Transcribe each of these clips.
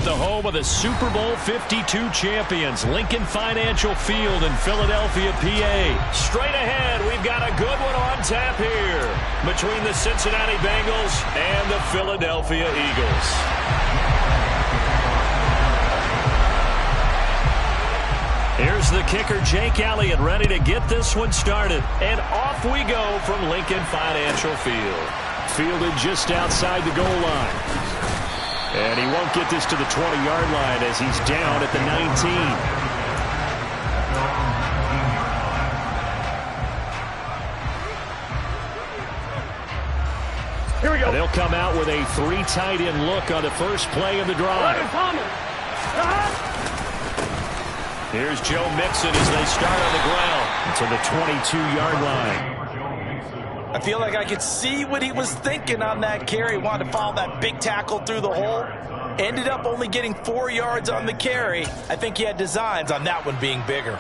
at the home of the Super Bowl 52 champions, Lincoln Financial Field in Philadelphia, PA. Straight ahead, we've got a good one on tap here between the Cincinnati Bengals and the Philadelphia Eagles. Here's the kicker, Jake Elliott, ready to get this one started. And off we go from Lincoln Financial Field. Fielded just outside the goal line. And he won't get this to the 20-yard line as he's down at the 19. Here we go. They'll come out with a 3 tight end look on the first play of the drive. Here's Joe Mixon as they start on the ground to the 22-yard line. I feel like I could see what he was thinking on that carry. Wanted to follow that big tackle through the hole. Ended up only getting 4 yards on the carry. I think he had designs on that one being bigger.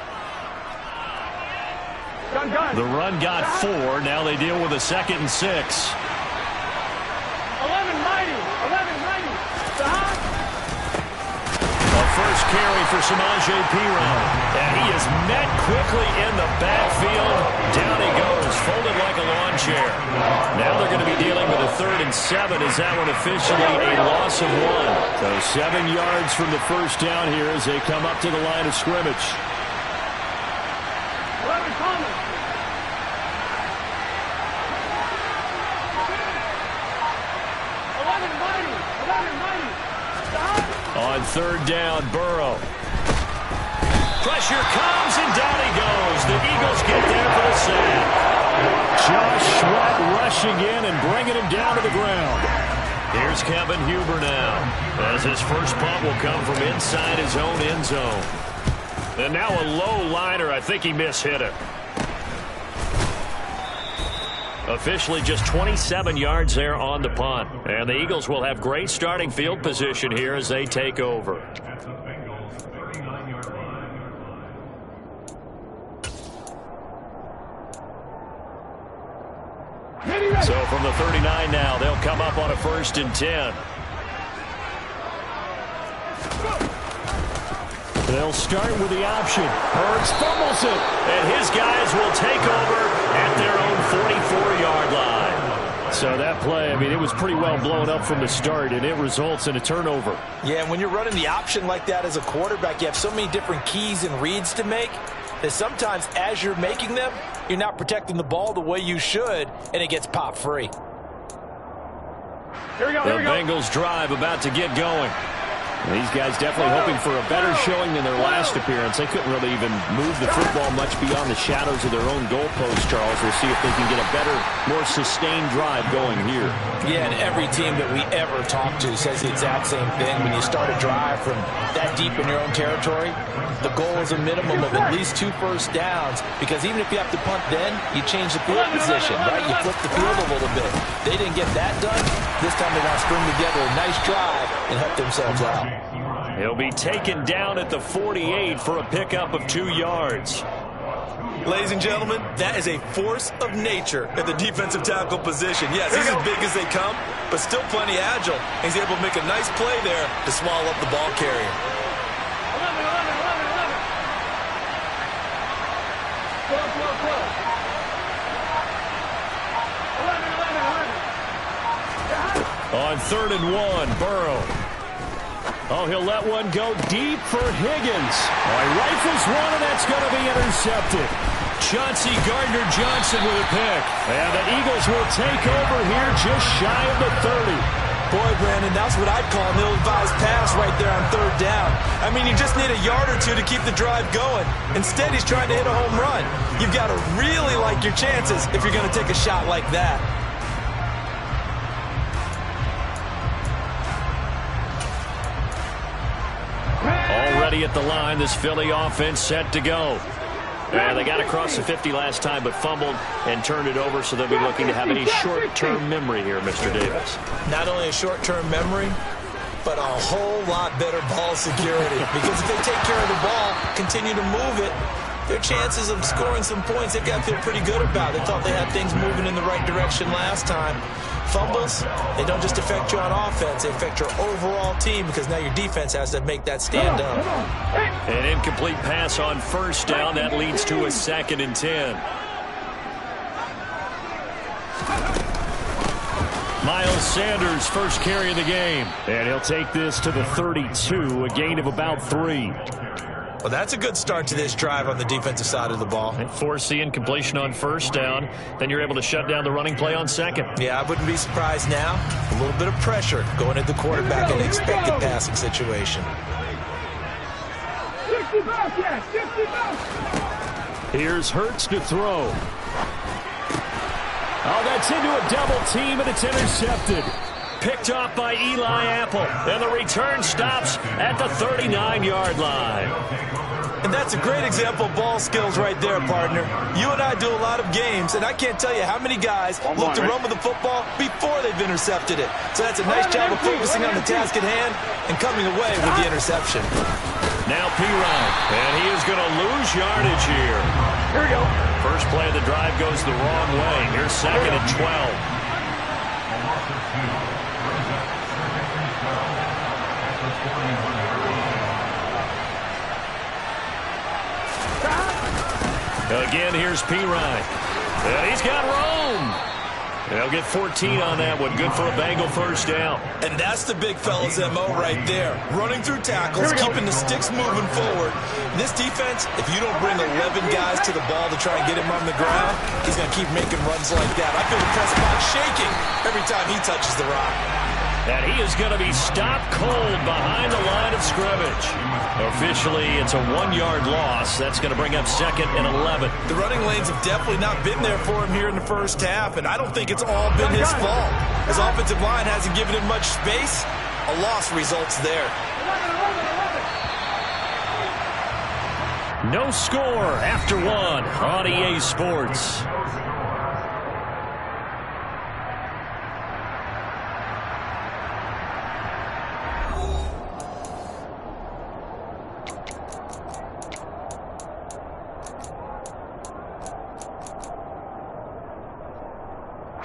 The run got 4. Now they deal with a 2nd and 6. 11 mighty. First carry for Samaje Perine. And he is met quickly in the backfield. Down he goes, folded like a lawn chair. Now they're going to be dealing with a 3rd and 7. Is that one officially a loss of 1? So 7 yards from the first down here as they come up to the line of scrimmage. 11 Thomas. On 3rd down, Burrow. Pressure comes, and down he goes. The Eagles get there for the sack. Josh Sweat rushing in and bringing him down to the ground. Here's Kevin Huber now, as his first punt will come from inside his own end zone. And now a low liner. I think he mishit it. Officially just 27 yards there on the punt. And the Eagles will have great starting field position here as they take over. So from the 39 now, they'll come up on a 1st and 10. They'll start with the option. Hurts fumbles it. And his guys will take over at their own 44-yard line. So that play, I mean, it was pretty well blown up from the start, and it results in a turnover. Yeah, and when you're running the option like that as a quarterback, you have so many different keys and reads to make that sometimes as you're making them, you're not protecting the ball the way you should, and it gets popped free. Here we go. The Bengals drive about to get going. These guys definitely hoping for a better showing than their last appearance. They couldn't really even move the football much beyond the shadows of their own goalpost, Charles. We'll see if they can get a better, more sustained drive going here. Yeah, and every team that we ever talk to says the exact same thing. When you start a drive from that deep in your own territory, the goal is a minimum of at least 2 first downs, because even if you have to punt then, you change the field position, right? You flip the field a little bit. They didn't get that done. This time they're going to string together a nice drive and help themselves out. He'll be taken down at the 48 for a pickup of 2 yards. Ladies and gentlemen, that is a force of nature at the defensive tackle position. Yes, he's as big as they come, but still plenty agile. He's able to make a nice play there to swallow up the ball carrier. 11. On 3rd and 1, Burrow. Oh, he'll let one go deep for Higgins. Oh, he rifles one, and that's going to be intercepted. Chauncey Gardner-Johnson with a pick. And the Eagles will take over here just shy of the 30. Boy, Brandon, that's what I'd call an ill-advised pass right there on 3rd down. I mean, you just need a yard or 2 to keep the drive going. Instead, he's trying to hit a home run. You've got to really like your chances if you're going to take a shot like that. Already at the line, this Philly offense set to go. And they got across the 50 last time, but fumbled and turned it over, so they'll be looking to have a short-term memory here, Mr. Davis. Not only a short-term memory, but a whole lot better ball security. Because if they take care of the ball, continue to move it, their chances of scoring some points, they've got to feel pretty good about. They thought they had things moving in the right direction last time. Fumbles, they don't just affect you on offense, they affect your overall team because now your defense has to make that stand up. An incomplete pass on first down. That leads to a 2nd and 10. Miles Sanders, first carry of the game. And he'll take this to the 32, a gain of about 3. Well, that's a good start to this drive on the defensive side of the ball. Force the incompletion on first down. Then you're able to shut down the running play on second. Yeah, I wouldn't be surprised now. A little bit of pressure going at the quarterback in an expected passing situation. Here's Hurts to throw. Oh, that's into a double team, and it's intercepted. Picked off by Eli Apple, and the return stops at the 39-yard line. And that's a great example of ball skills right there, partner. You and I do a lot of games, and I can't tell you how many guys look to run with the football before they've intercepted it. So that's a nice job of focusing on the task at hand and coming away with the interception. Now P-Ryan, and he is going to lose yardage here. Here we go. First play of the drive goes the wrong way. Here's 2nd and 12. Again, here's P-Ryan. And he's got Rome. They'll get 14 on that one. Good for a Bengal first down. And that's the big fella's MO right there. Running through tackles, keeping the sticks moving forward. This defense, if you don't bring 11 guys to the ball to try and get him on the ground, he's going to keep making runs like that. I feel the press box shaking every time he touches the rock. And he is going to be stopped cold behind the line of scrimmage. Officially, it's a 1-yard loss. That's going to bring up 2nd and 11. The running lanes have definitely not been there for him here in the first half, and I don't think it's all been his fault. His offensive line hasn't given him much space. A loss results there. No score after 1 on EA Sports.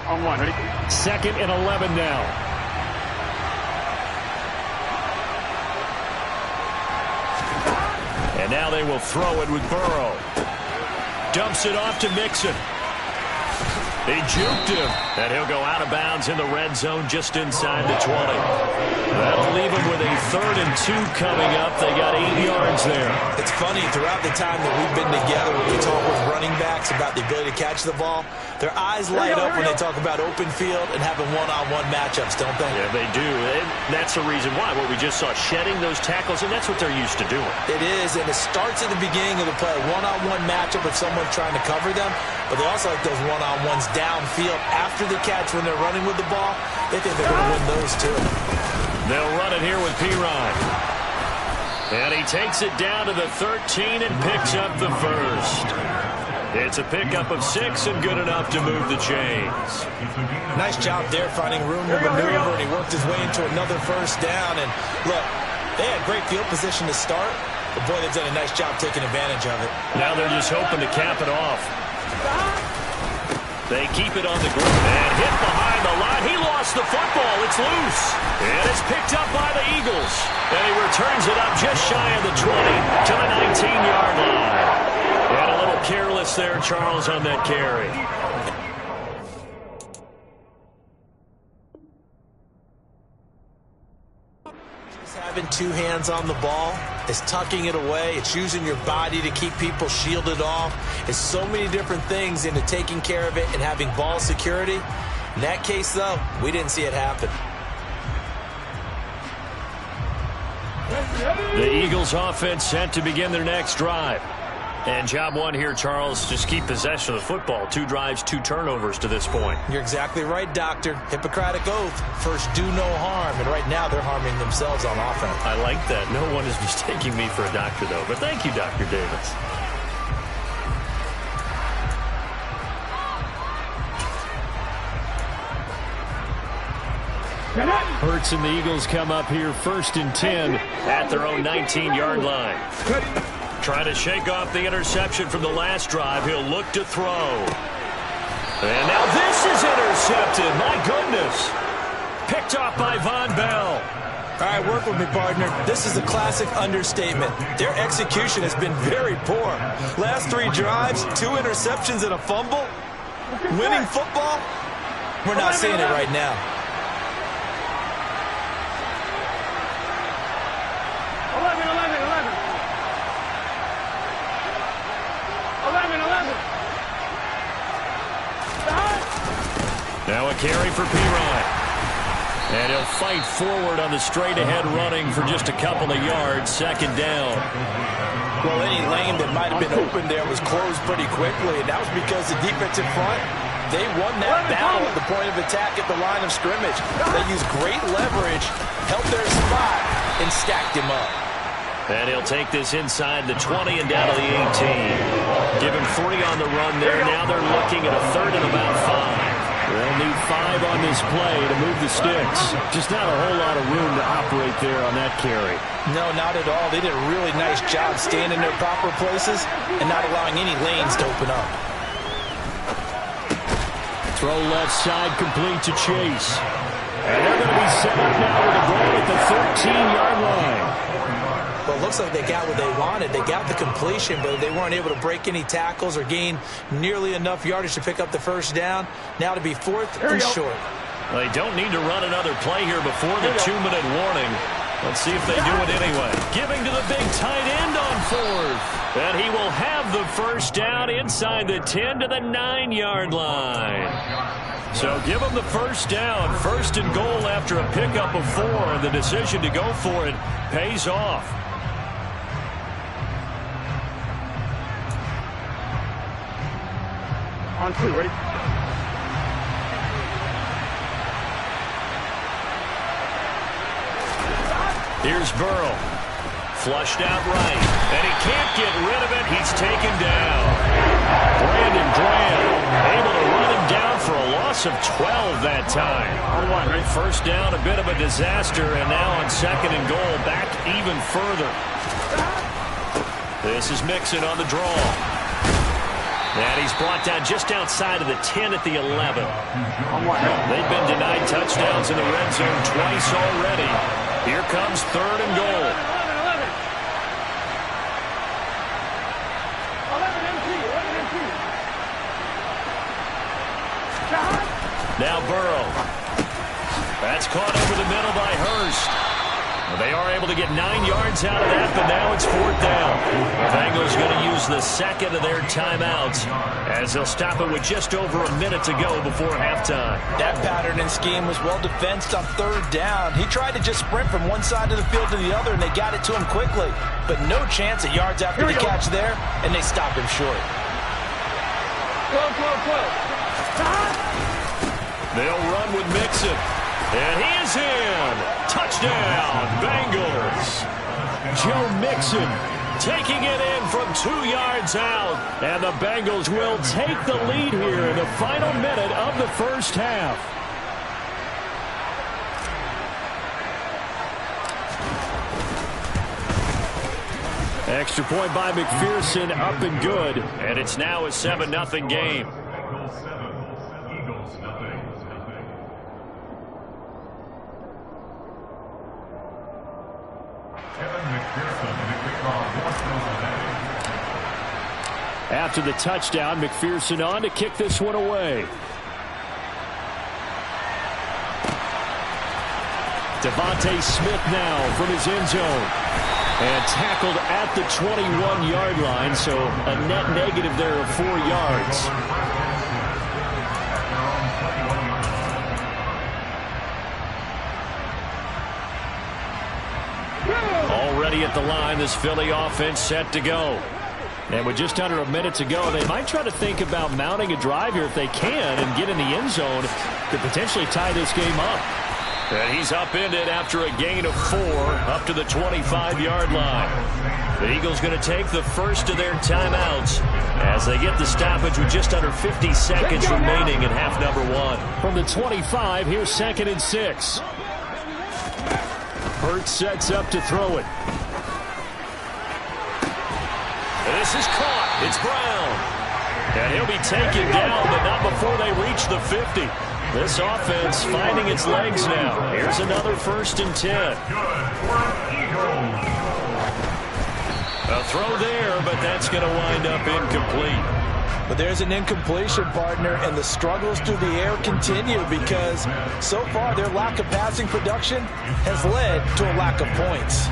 On 1, ready? 2nd and 11 now. And now they will throw it with Burrow. Dumps it off to Mixon. They juked him, and he'll go out of bounds in the red zone just inside the 20. That'll leave him with a 3rd and 2 coming up. They got 8 yards there. It's funny, throughout the time that we've been together, when we talk with running backs about the ability to catch the ball, their eyes light up when they talk about open field and having one-on-one matchups, don't they? Yeah, they do. And that's the reason why. What we just saw, shedding those tackles, and that's what they're used to doing. It is, and it starts at the beginning of the play, a one-on-one matchup with someone trying to cover them, but they also like those one-on-ones downfield after the catch when they're running with the ball. They think they're going to win those too. They'll run it here with P-Ryan. And he takes it down to the 13 and picks up the first. It's a pickup of 6 and good enough to move the chains. Nice job there finding room to maneuver, and he worked his way into another first down. And look, they had great field position to start, but boy, they've done a nice job taking advantage of it. Now they're just hoping to cap it off. They keep it on the ground and hit behind the line. He lost the football. It's loose. And it's picked up by the Eagles. And he returns it up just shy of the 20 to the 19-yard line. And a little careless there, Charles, on that carry. Having 2 hands on the ball, it's tucking it away, it's using your body to keep people shielded off. It's so many different things into taking care of it and having ball security. In that case, though, we didn't see it happen. The Eagles offense set to begin their next drive. And job 1 here, Charles, just keep possession of the football. 2 drives, 2 turnovers to this point. You're exactly right, Doctor. Hippocratic oath. First, do no harm. And right now, they're harming themselves on offense. I like that. No one is mistaking me for a doctor, though. But thank you, Dr. Davis. Hurts and the Eagles come up here 1st and 10 at their own 19-yard line. Trying to shake off the interception from the last drive. He'll look to throw. And now this is intercepted. My goodness. Picked off by Von Bell. All right, work with me, partner. This is a classic understatement. Their execution has been very poor. Last 3 drives, 2 interceptions and a fumble. Winning football? We're not seeing it right now. 11. Now a carry for P-Ryan. And he'll fight forward on the straight-ahead running for just a couple of yards. Second down. Well, any lane that might have been open there was closed pretty quickly, and that was because the defensive front, they won that battle at the point of attack at the line of scrimmage. They used great leverage, held their spot, and stacked him up. And he'll take this inside the 20 and down to the 18. Give him 3 on the run there. Now they're looking at a 3rd and about 5. They'll need 5 on this play to move the sticks. Just not a whole lot of room to operate there on that carry. No, not at all. They did a really nice job staying in their proper places and not allowing any lanes to open up. Throw left side complete to Chase. And they're going to be set up now with a goal at the 13-yard line. Well, it looks like they got what they wanted. They got the completion, but they weren't able to break any tackles or gain nearly enough yardage to pick up the first down. Now to be 4th and short. Well, they don't need to run another play here before the 2-minute warning. Let's see if they do it anyway. Giving to the big tight end on 4th. And he will have the first down inside the 10 to the 9-yard line. So give him the first down. 1st and goal after a pickup of 4. And the decision to go for it pays off. On 2, ready? Here's Burrow. Flushed out right. And he can't get rid of it. He's taken down. Brandon Graham able to run him down for a loss of 12 that time. On 1, ready? First down, a bit of a disaster. And now on 2nd and goal, back even further. This is Mixon on the draw. And he's brought down just outside of the 10 at the 11. On 1, ready? They've been denied touchdowns in the red zone twice already. Here comes 3rd and goal. 11 MT. Now Burrow. That's caught over the middle by Hurst. They are able to get 9 yards out of that, but now it's 4th down. The Bengals going to use the 2nd of their timeouts as they'll stop it with just over a minute to go before halftime. That pattern and scheme was well defensed on 3rd down. He tried to just sprint from one side of the field to the other, and they got it to him quickly. But no chance at yards after the catch there, and they stopped him short. 12. They'll run with Mixon. And he is in. Touchdown, Bengals. Joe Mixon taking it in from 2 yards out. And the Bengals will take the lead here in the final minute of the first half. Extra point by McPherson, up and good. And it's now a 7-0 game. After the touchdown, McPherson on to kick this one away. Devontae Smith now from his end zone. And tackled at the 21-yard line, so a net negative there of 4 yards. Already at the line, this Philly offense set to go. And with just under a minute to go, they might try to think about mounting a drive here if they can and get in the end zone to potentially tie this game up. And he's upended after a gain of 4 up to the 25-yard line. The Eagles going to take the first of their timeouts as they get the stoppage with just under 50 seconds remaining in half number 1. From the 25, here's 2nd and 6. Hurts sets up to throw it. This is caught. It's Brown. And he'll be taken down, but not before they reach the 50. This offense finding its legs now. Here's another 1st and 10. A throw there, but that's going to wind up incomplete. But there's an incompletion, partner, and the struggles through the air continue because so far their lack of passing production has led to a lack of points.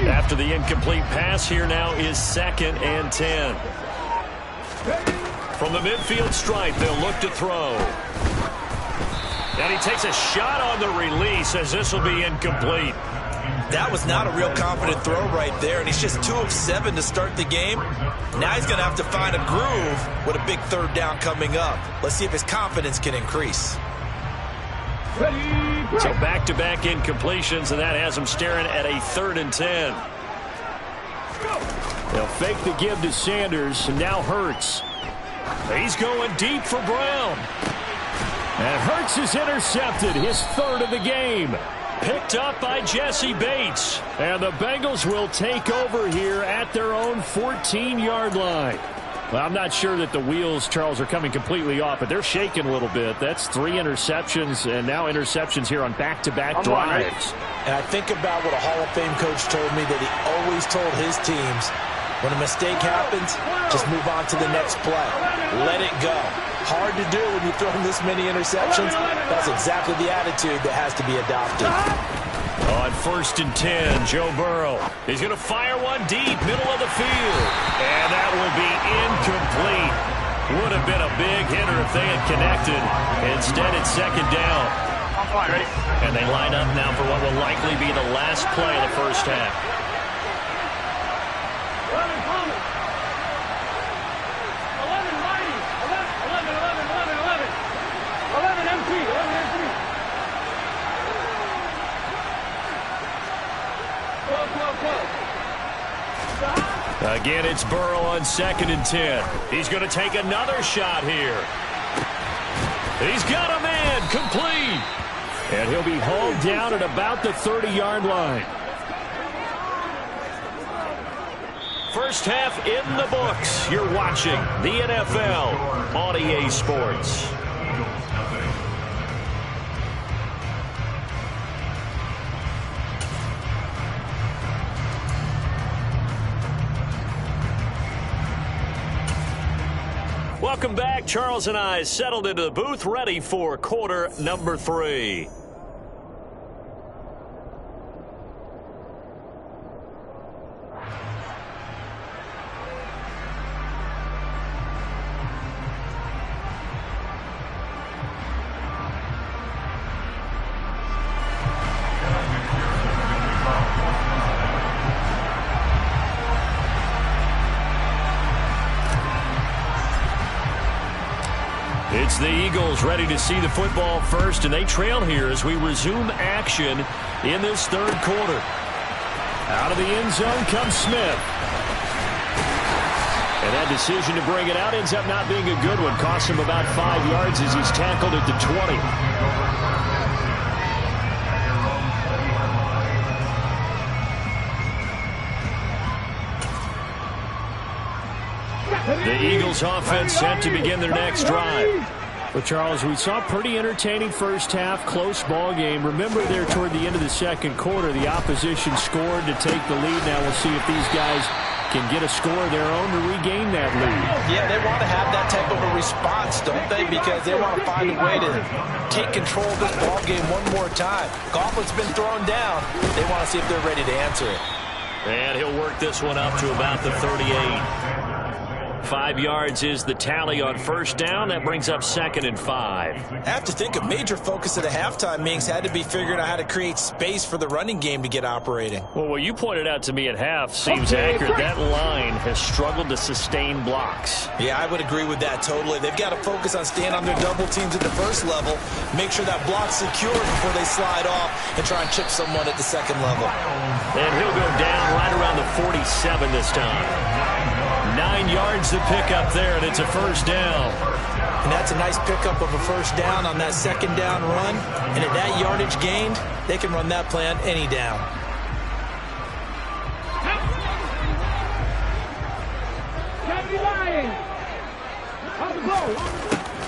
After the incomplete pass, here now is 2nd and 10. From the midfield stripe, they'll look to throw. And he takes a shot on the release as this will be incomplete. That was not a real confident throw right there, and he's just 2 of 7 to start the game. Now he's going to have to find a groove with a big 3rd down coming up. Let's see if his confidence can increase. So back-to-back incompletions, and that has him staring at a 3rd and 10. They'll fake the give to Sanders, and now Hurts. He's going deep for Brown. And Hurts is intercepted, his 3rd of the game. Picked up by Jesse Bates. And the Bengals will take over here at their own 14-yard line. Well, I'm not sure that the wheels, Charles, are coming completely off, but they're shaking a little bit. That's 3 interceptions, and now interceptions here on back-to-back drives. And I think about what a Hall of Fame coach told me that he always told his teams, when a mistake happens, just move on to the next play. Let it go. Hard to do when you're throwing this many interceptions. That's exactly the attitude that has to be adopted. On 1st and 10, Joe Burrow. He's going to fire one deep, middle of the field. And that will be incomplete. Would have been a big hitter if they had connected. Instead, it's 2nd down. I'm fine, ready? And they line up now for what will likely be the last play of the first half. 11 Thomas. 11 Mighty. 11 MP. 11 MP. Again, it's Burrow on 2nd and 10. He's going to take another shot here. He's got a man, complete. And he'll be hauled down at about the 30-yard line. First half in the books. You're watching the NFL on EA Sports. Welcome back. Charles and I settled into the booth, ready for quarter number 3. It's the Eagles ready to see the football first, and they trail here as we resume action in this 3rd quarter. Out of the end zone comes Smith. And that decision to bring it out ends up not being a good one. Costs him about 5 yards as he's tackled at the 20. The Eagles offense set to begin their next drive. Well, Charles, we saw a pretty entertaining first half, close ball game. Remember there toward the end of the 2nd quarter, the opposition scored to take the lead. Now we'll see if these guys can get a score of their own to regain that lead. Yeah, they want to have that type of a response, don't they? Because they want to find a way to take control of this ball game one more time. Gauntlet's been thrown down. They want to see if they're ready to answer it. And he'll work this one up to about the 38. 5 yards is the tally on first down. That brings up 2nd and 5. I have to think a major focus at the halftime meetings had to be figuring out how to create space for the running game to get operating. Well, what you pointed out to me at half seems accurate. That line has struggled to sustain blocks. Yeah, I would agree with that totally. They've got to focus on staying on their double teams at the first level, make sure that block's secure before they slide off and try and chip someone at the second level. And he'll go down right around the 47 this time. 9 yards to pick up there, and it's a first down. And that's a nice pickup of a first down on that second down run. And at that yardage gained, they can run that play on any down.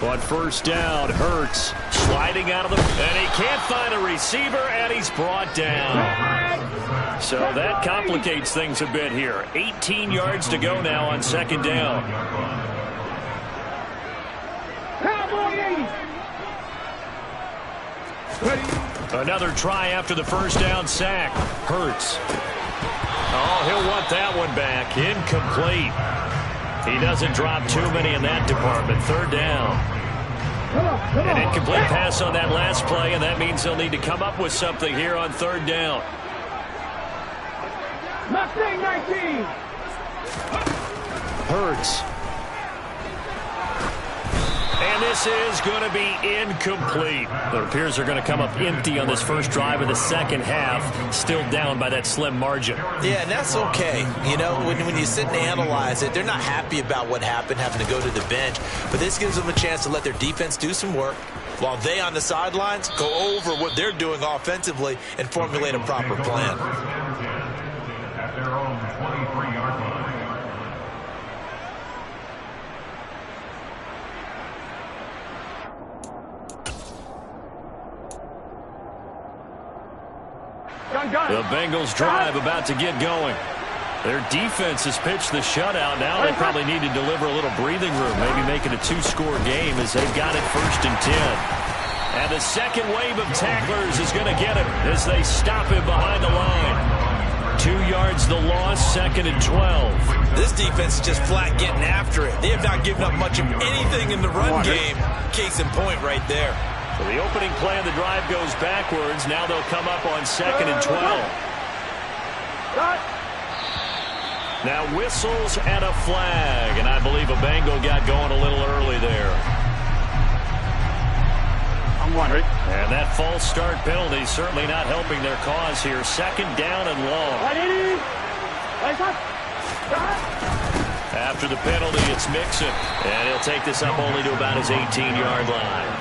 On first down, Hurts sliding out of the... And he can't find a receiver, and he's brought down. So that complicates things a bit here. 18 yards to go now on second down. Another try after the first down sack. Hurts. Oh, he'll want that one back. Incomplete. He doesn't drop too many in that department. Third down. An incomplete pass on that last play, and that means they'll need to come up with something here on third down. Mustang 19. Hurts. And this is going to be incomplete. It appears they're going to come up empty on this first drive of the second half, still down by that slim margin. Yeah, and that's okay. You know, when you sit and analyze it, they're not happy about what happened, having to go to the bench. But this gives them a chance to let their defense do some work while they on the sidelines go over what they're doing offensively and formulate a proper plan. At their own 23-yard line. The Bengals drive about to get going. Their defense has pitched the shutout. Now they probably need to deliver a little breathing room, maybe make it a 2-score game as they've got it 1st and 10. And the second wave of tacklers is going to get him as they stop him behind the line. 2 yards the loss, 2nd and 12. This defense is just flat getting after it. They have not given up much of anything in the run game. Case in point right there. So the opening play of the drive goes backwards. Now they'll come up on 2nd and 12. Now whistles and a flag. And I believe a Bengal got going a little early there. I'm wondering. And that false start penalty certainly not helping their cause here. 2nd down and long. After the penalty, it's Mixon. And he'll take this up only to about his 18-yard line.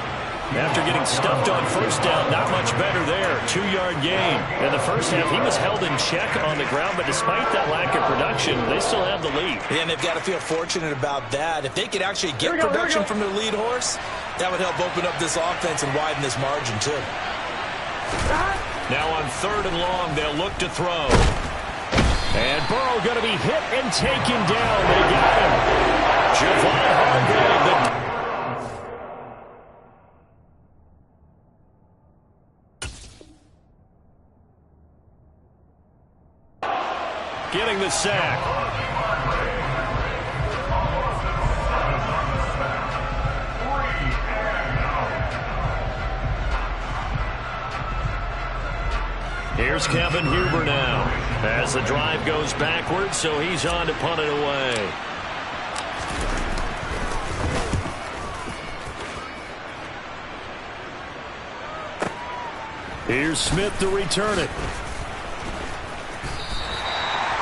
After getting stuffed on first down, not much better there. 2-yard gain. In the first half, he was held in check on the ground, but despite that lack of production, they still have the lead. Yeah, and they've got to feel fortunate about that. If they could actually get production from their lead horse, that would help open up this offense and widen this margin, too. Now on 3rd and long, they'll look to throw. And Burrow going to be hit and taken down. They got him. Javon Hargrave, getting the sack. Here's Kevin Huber now as the drive goes backwards, so he's on to punt it away. Here's Smith to return it.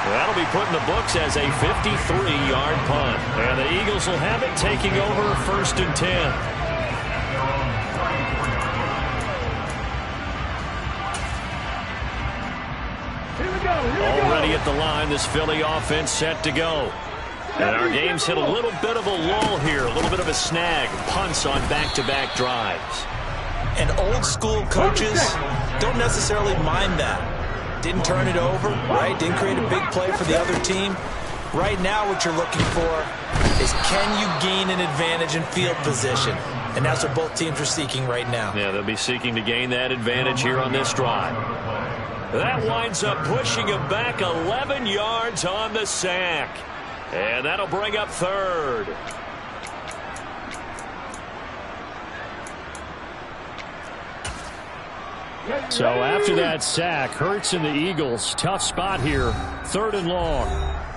That'll be put in the books as a 53-yard punt. And the Eagles will have it, taking over 1st and 10. Already at the line, this Philly offense set to go. And our game's hit a little bit of a lull here, a little bit of a snag. Punts on back-to-back drives. And old-school coaches don't necessarily mind that. Didn't turn it over, right? Didn't create a big play for the other team. Right now what you're looking for is can you gain an advantage in field position? And that's what both teams are seeking right now. Yeah, they'll be seeking to gain that advantage here on this drive. That winds up pushing him back 11 yards on the sack. And that'll bring up third. So after that sack, Hurts and the Eagles, tough spot here, 3rd and long.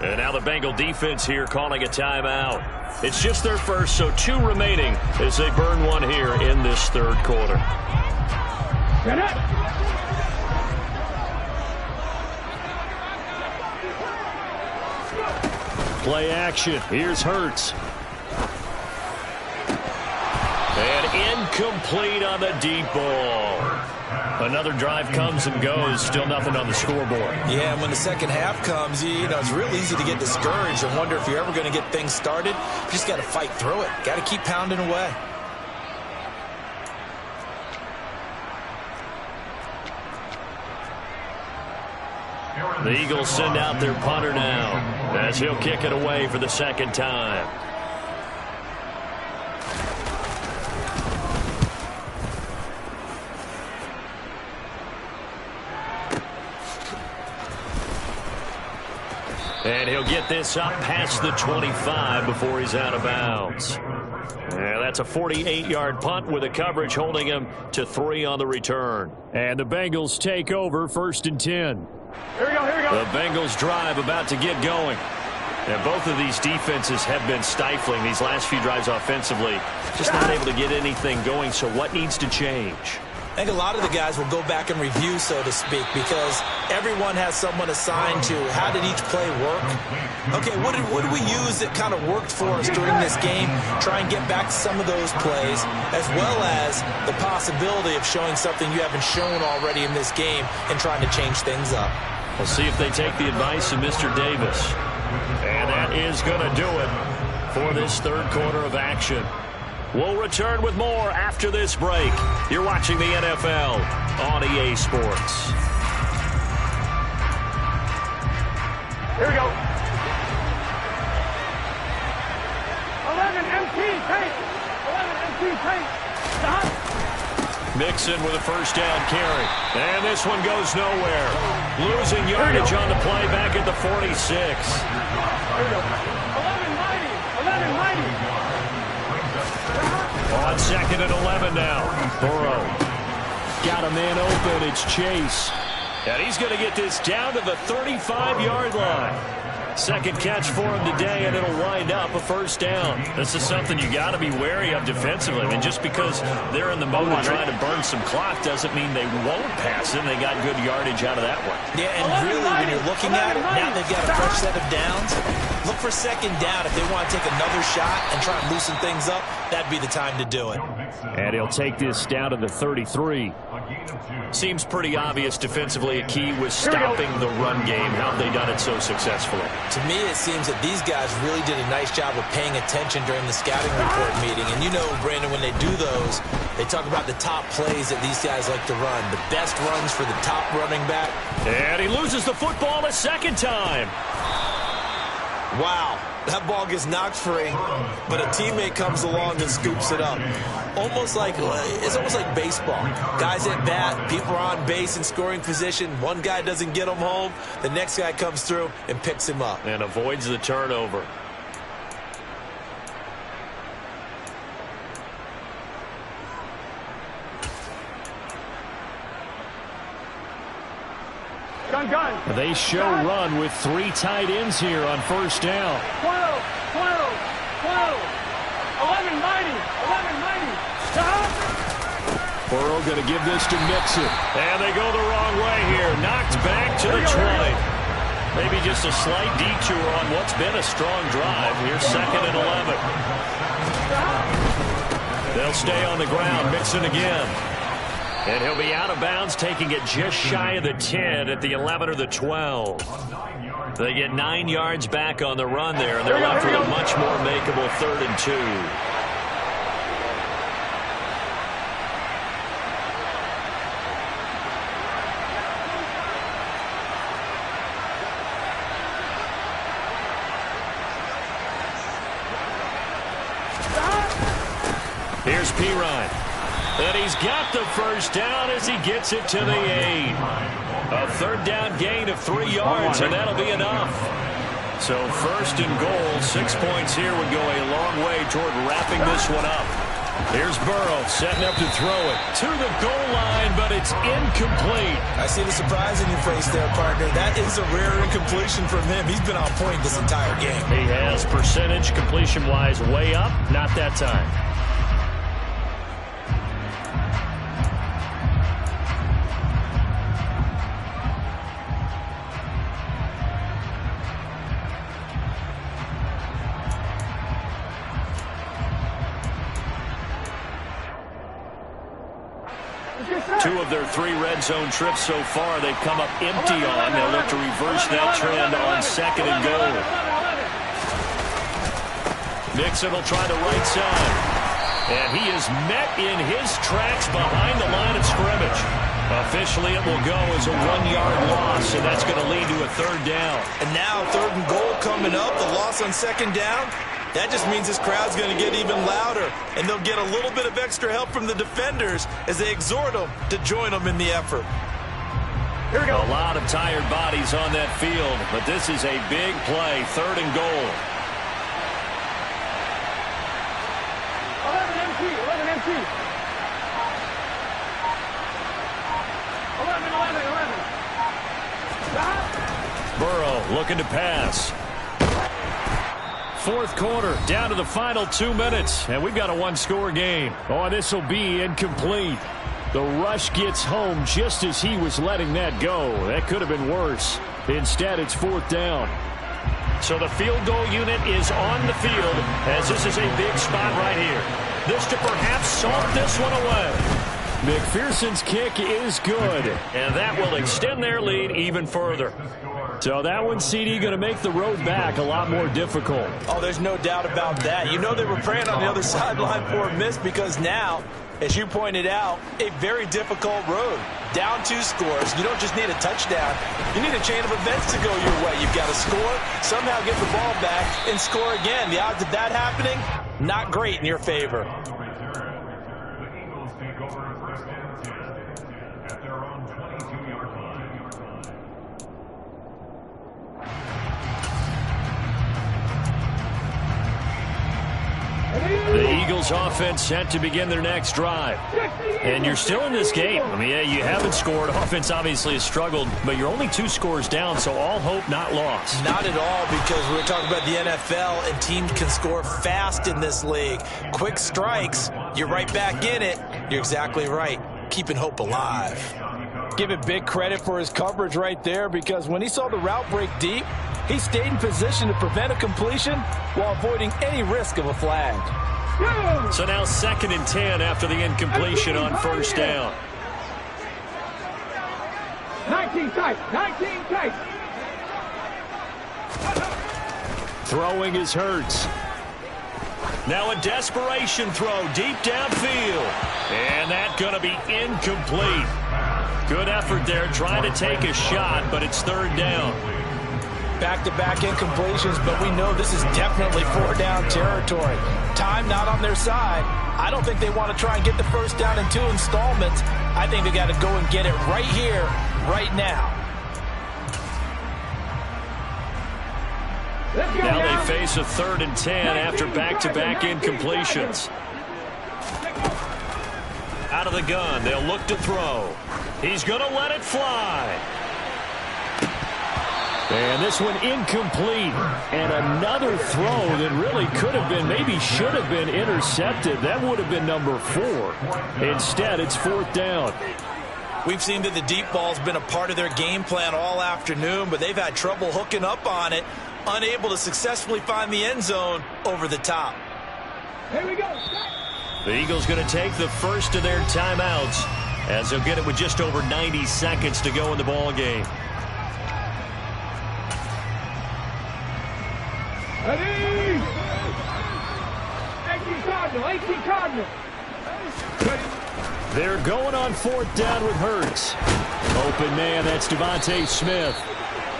And now the Bengal defense here calling a timeout. It's just their first, so 2 remaining as they burn one here in this 3rd quarter. Play action. Here's Hurts. And incomplete on the deep ball. Another drive comes and goes. Still nothing on the scoreboard. Yeah, and when the second half comes, you know, it's real easy to get discouraged and wonder if you're ever going to get things started. You just got to fight through it. Got to keep pounding away. The Eagles send out their punter now as he'll kick it away for the 2nd time. And he'll get this up past the 25 before he's out of bounds. Yeah, that's a 48-yard punt with a coverage holding him to 3 on the return. And the Bengals take over 1st and 10. Here we go, here we go. The Bengals drive about to get going. And both of these defenses have been stifling these last few drives offensively. Just not able to get anything going, so what needs to change? I think a lot of the guys will go back and review, so to speak, because everyone has someone assigned to how did each play work. Okay, what did we use that kind of worked for us during this game? Try and get back to some of those plays, as well as the possibility of showing something you haven't shown already in this game and trying to change things up. We'll see if they take the advice of Mr. Davis. And that is going to do it for this 3rd quarter of action. We'll return with more after this break. You're watching the NFL on EA Sports. Here we go. 11 MT tape. 11 MT tape. Mixon with a 1st down carry. And this one goes nowhere. Losing yardage on the play back at the 46. Here we go. 11-90. On 2nd and 11 now. Burrow. Got a man open. It's Chase. And he's going to get this down to the 35-yard line. 2nd catch for him today, and it'll wind up a 1st down. This is something you got to be wary of defensively. I mean, just because they're in the mode of trying to burn some clock doesn't mean they won't pass it. They got good yardage out of that one. Yeah, and really, when you're looking at it, now they've got a fresh set of downs. Look for 2nd down. If they want to take another shot and try and loosen things up, that'd be the time to do it. And he'll take this down to the 33. Seems pretty obvious defensively a key was stopping the run game. How have they done it so successfully? To me, it seems that these guys really did a nice job of paying attention during the scouting report meeting. And you know, Brandon, when they do those, they talk about the top plays that these guys like to run. The best runs for the top running back. And he loses the football a 2nd time. Wow, that ball gets knocked free, but a teammate comes along and scoops it up. It's almost like baseball. Guys at bat, people are on base in scoring position. One guy doesn't get him home. The next guy comes through and picks him up. And avoids the turnover. Gun. They show run with 3 tight ends here on 1st down. 12. 11-90. Burrow going to give this to Mixon. And they go the wrong way here. Knocked back to the 20. Maybe just a slight detour on what's been a strong drive. Here's 2nd and 11. They'll stay on the ground. Mixon again. And he'll be out of bounds, taking it just shy of the 10 at the 11 or the 12. They get 9 yards back on the run there, and they're left with a much more makeable 3rd and 2. Here's Pirine. And he's got the 1st down as he gets it to the 8. A 3rd down gain of 3 yards, and that'll be enough. So first and goal, 6 points here would go a long way toward wrapping this one up. Here's Burrow setting up to throw it to the goal line, but it's incomplete. I see the surprise in your face there, partner. That is a rare incompletion from him. He's been on point this entire game. He has percentage completion-wise way up, not that time. Two of their 3 red zone trips so far, they've come up empty on. They'll look to reverse that trend on second and goal. Mixon will try the right side. And he is met in his tracks behind the line of scrimmage. Officially, it will go as a 1-yard loss, and that's going to lead to a 3rd down. And now 3rd and goal coming up, the loss on 2nd down. That just means this crowd's going to get even louder, and they'll get a little bit of extra help from the defenders as they exhort them to join them in the effort. Here we go. A lot of tired bodies on that field, but this is a big play, 3rd and goal. 11 MT, 11 MT. 11. Burrow looking to pass. 4th quarter, down to the final 2 minutes, and we've got a 1-score game. Oh, this will be incomplete. The rush gets home just as he was letting that go. That could have been worse. Instead, it's 4th down. So the field goal unit is on the field as this is a big spot right here. This to perhaps salt this one away. McPherson's kick is good, and that will extend their lead even further. So that one, CD, going to make the road back a lot more difficult. Oh, there's no doubt about that. You know they were praying on the other sideline for a miss because now, as you pointed out, a very difficult road. Down 2 scores. You don't just need a touchdown. You need a chain of events to go your way. You've got to score, somehow get the ball back, and score again. The odds of that happening, not great in your favor. The Eagles offense set to begin their next drive. And you're still in this game. I mean, yeah, you haven't scored. Offense obviously has struggled, but you're only 2 scores down, so all hope not lost. Not at all, because we're talking about the NFL, and teams can score fast in this league. Quick strikes, you're right back in it. You're exactly right. Keeping hope alive. Give it big credit for his coverage right there, because when he saw the route break deep, he stayed in position to prevent a completion while avoiding any risk of a flag. So now 2nd and 10 after the incompletion on 1st down. 19 tight, 19 tight. Throwing is Hurts. Now a desperation throw deep downfield. And that's going to be incomplete. Good effort there trying to take a shot, but it's 3rd down. Back-to-back incompletions, but we know this is definitely 4-down territory. Time not on their side. I don't think they want to try and get the 1st down in 2 installments. I think they got to go and get it right here, right now. Now they face a 3rd and 10 after back-to-back incompletions. Out of the gun, they'll look to throw. He's going to let it fly. And this one incomplete. And another throw that really could have been, maybe should have been intercepted. That would have been number 4. Instead, it's 4th down. We've seen that the deep ball's been a part of their game plan all afternoon, but they've had trouble hooking up on it, unable to successfully find the end zone over the top. Here we go. The Eagles going to take the first of their timeouts as they'll get it with just over 90 seconds to go in the ball game. Ready? 18 Cardinal, 18 Cardinal. They're going on 4th down with Hurts. Open man, that's Devontae Smith.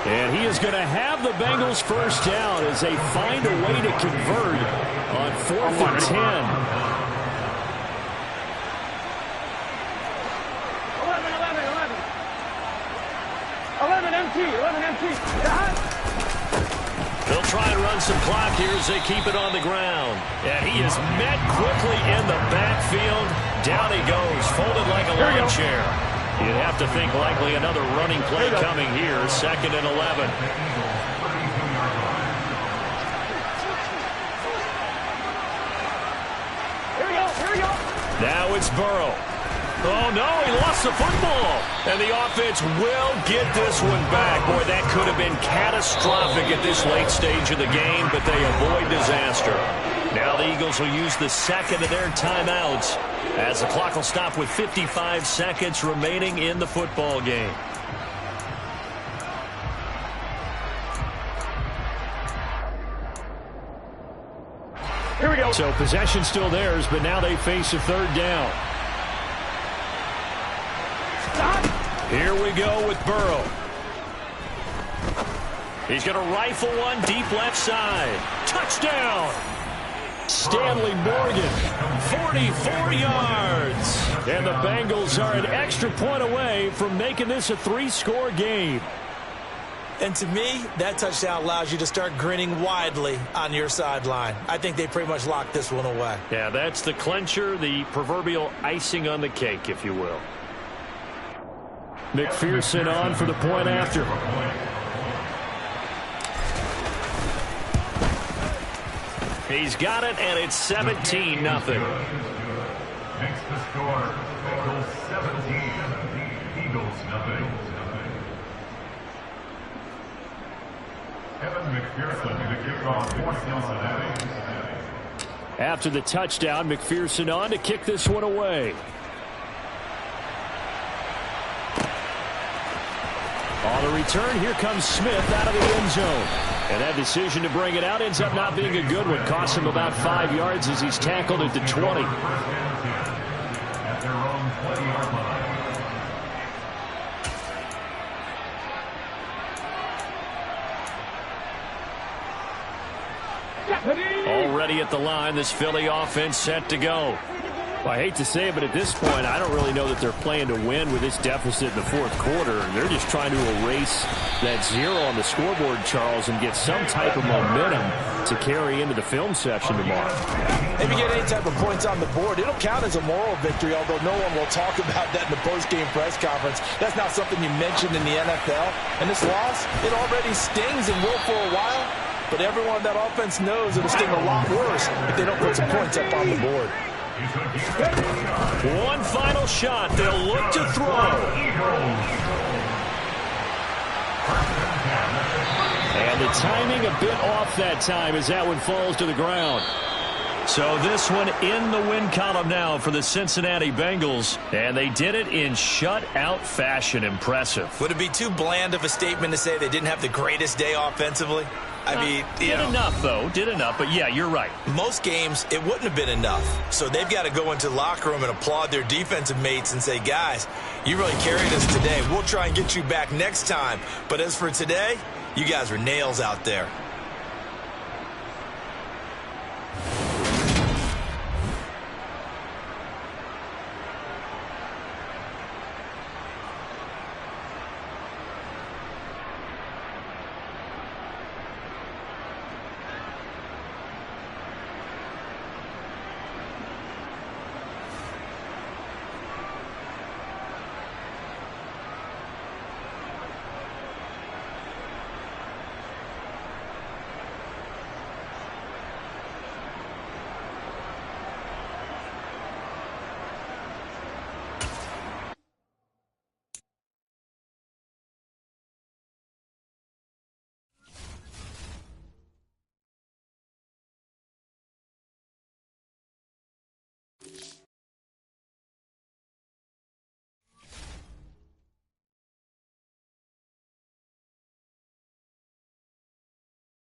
And he is going to have the Bengals 1st down as they find a way to convert on 4th and 10. 11 MT. The They'll try and run some clock here as they keep it on the ground. And he is met quickly in the backfield. Down he goes, folded like a lawn chair. You'd have to think likely another running play coming here, 2nd and 11. Now it's Burrow. Oh, no, he lost the football. And the offense will get this one back. Boy, that could have been catastrophic at this late stage of the game, but they avoid disaster. Now the Eagles will use the second of their timeouts as the clock will stop with 55 seconds remaining in the football game. Here we go. So possession still theirs, but now they face a 3rd down. Here we go with Burrow. He's going to rifle one deep left side. Touchdown! Stanley Morgan, 44 yards. And the Bengals are an extra point away from making this a 3-score game. And to me, that touchdown allows you to start grinning widely on your sideline. I think they pretty much locked this one away. Yeah, that's the clincher, the proverbial icing on the cake, if you will. McPherson on for the point after. He's got it, and it's 17-0. Makes the score. Bengals 17, Eagles nothing. Evan McPherson to kick off for Cincinnati. After the touchdown, McPherson on to kick this one away. On the return, here comes Smith out of the end zone. And that decision to bring it out ends up not being a good one. Costs him about 5 yards as he's tackled at the 20. At their own 20-yard line. Already at the line, this Philly offense set to go. Well, I hate to say it, but at this point, I don't really know that they're playing to win with this deficit in the 4th quarter. They're just trying to erase that 0 on the scoreboard, Charles, and get some type of momentum to carry into the film section tomorrow. If you get any type of points on the board, it'll count as a moral victory, although no one will talk about that in the post-game press conference. That's not something you mentioned in the NFL. And this loss, it already stings and will for a while. But everyone on that offense knows it'll sting a lot worse if they don't put some points up on the board. One final shot. They'll look to throw. And the timing a bit off that time as that one falls to the ground. So this one in the win column now for the Cincinnati Bengals. And they did it in shutout fashion. Impressive. Would it be too bland of a statement to say they didn't have the greatest day offensively? I mean, did enough, though. Did enough. But, yeah, you're right. Most games, it wouldn't have been enough. So they've got to go into the locker room and applaud their defensive mates and say, guys, you really carried us today. We'll try and get you back next time. But as for today, you guys were nails out there.